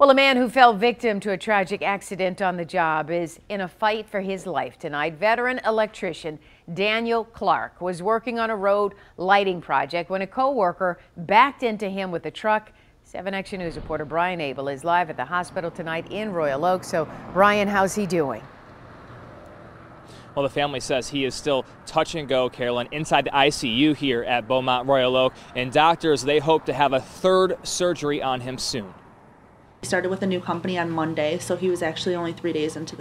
Well, a man who fell victim to a tragic accident on the job is in a fight for his life tonight. Veteran electrician Daniel Clark was working on a road lighting project when a co-worker backed into him with a truck. 7 Action News reporter Brian Abel is live at the hospital tonight in Royal Oak. So, Brian, how's he doing? Well, the family says he is still touch and go, Carolyn, inside the ICU here at Beaumont Royal Oak, and doctors, they hope to have a third surgery on him soon. He started with a new company on Monday, so he was actually only 3 days into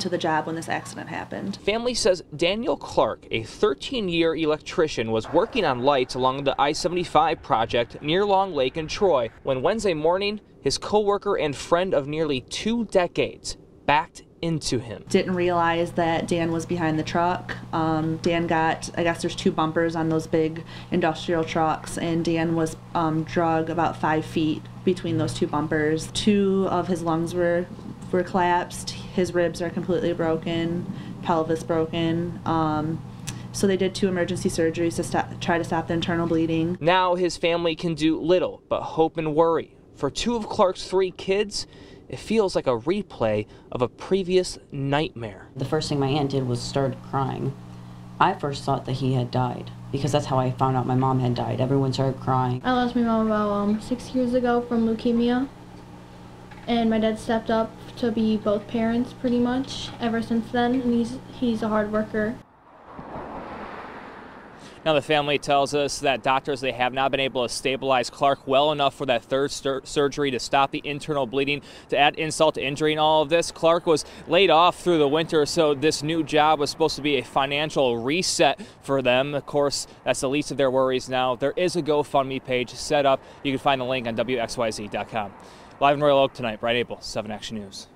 the job when this accident happened. Family says Daniel Clark, a 13-year electrician, was working on lights along the I-75 project near Long Lake in Troy when Wednesday morning his co-worker and friend of nearly 2 decades backed into him. Didn't realize that Dan was behind the truck. Dan got, I guess there's 2 bumpers on those big industrial trucks, and Dan was drug about 5 feet between those 2 bumpers. 2 of his lungs were collapsed. His ribs are completely broken, pelvis broken. So they did 2 emergency surgeries to try to stop the internal bleeding. Now his family can do little but hope and worry. For 2 of Clark's 3 kids, it feels like a replay of a previous nightmare. The first thing my aunt did was start crying. I first thought that he had died because that's how I found out my mom had died. Everyone started crying. I lost my mom about 6 years ago from leukemia, and my dad stepped up to be both parents pretty much ever since then, and he's a hard worker. Now the family tells us that doctors, they have not been able to stabilize Clark well enough for that third surgery to stop the internal bleeding. To add insult to injury in all of this, Clark was laid off through the winter, so this new job was supposed to be a financial reset for them. Of course, that's the least of their worries now. There is a GoFundMe page set up. You can find the link on WXYZ.com. Live in Royal Oak tonight, Brian Abel, 7 Action News.